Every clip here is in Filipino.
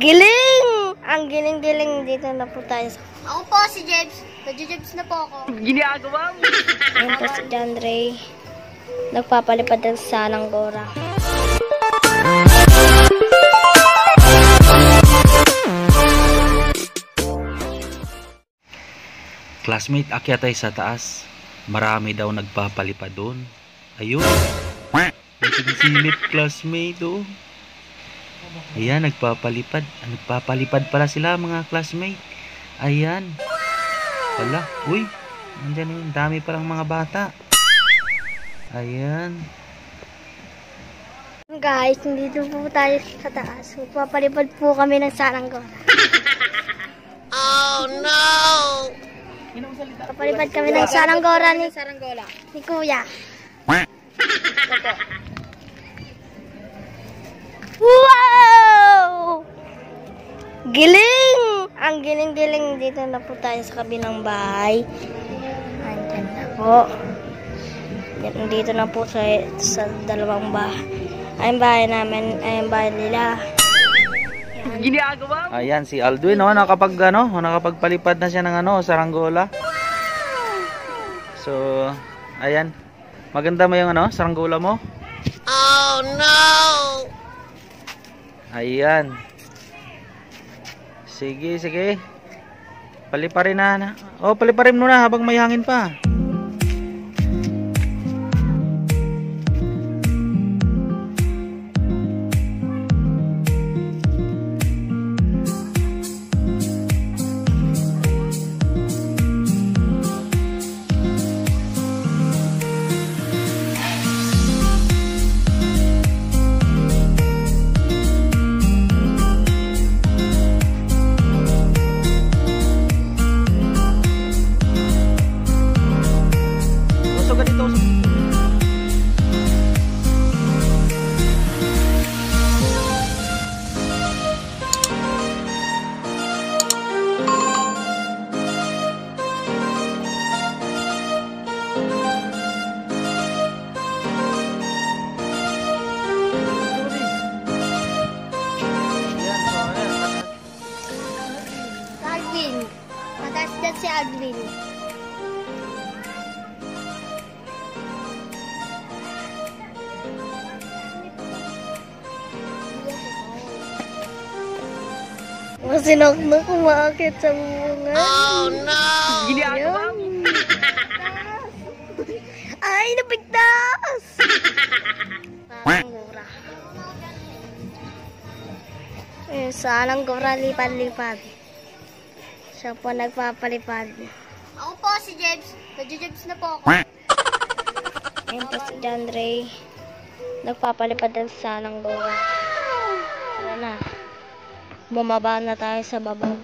Giling! Ang giling-giling dito na po tayo. Ako po si Jebs. Nag-Jebs na po ako. Ginagawa mo. Ayan po si John Ray. Nagpapalipad ng Salanggora. Classmate, akyat tayo sa taas. Marami daw nagpapalipad doon. Ayun. Silip classmate, oh. Ayan, nagpapalipad. Nagpapalipad pala sila, mga classmate. Ayan. Wala. Uy, nandyan yun. Dami palang mga bata. Ayan. Guys, dito po tayo sa taas. Magpapalipad po kami ng Salanggora. Oh no! Papalipad kami ng Salanggora ni Kuya. Wow! Giling! Ang giling-giling dito na po tayo sa kabilang bahay. Andyan na po. Dito na po sa dalawang bahay. Ay, bahay namin, ay bahay nila. Ginagawa mo. Ayan, si Aldwin, oh, nakapagpalipad na siya ng saranggola. So, ayan. Maganda mo yung saranggola mo? Oh no! Ayan. Sige, sige. Paliparin na. Oh, paliparin mo na habang may hangin pa. Alvin. Mataas dyan si Alvin. Masinok-nok umakit sa bunga. Oh no! Ginagawa mo. Ay, napigtas! Salanggora. Salanggora, lipad-lipad. Siya po nagpapalipad. Ako po si Jebs. Nag-Jebs na po ako. Ayan po si John Ray. Nagpapalipad ng Salanggora. Tara na. Bumaba na tayo sa baba.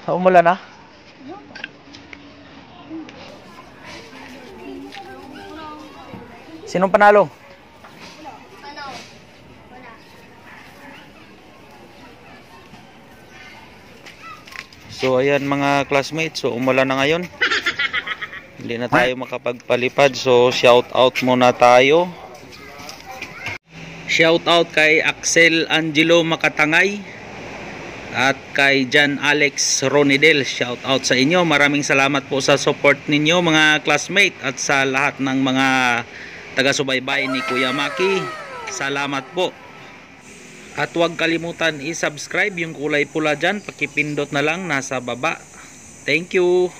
Umulan na? Sinong panalo? Ano? Wala. So ayan mga classmates, so umulan na ngayon. Hindi na tayo makapagpalipad, so shout out muna tayo. Shout out kay Axel Angelo Makatangay at kay Jan Alex Ronidel. Shout out sa inyo. Maraming salamat po sa support ninyo mga classmate at sa lahat ng mga taga-subaybay ni Kuya Maki. Salamat po. At huwag kalimutan i-subscribe yung kulay pula dyan. Pakipindot na lang nasa baba. Thank you.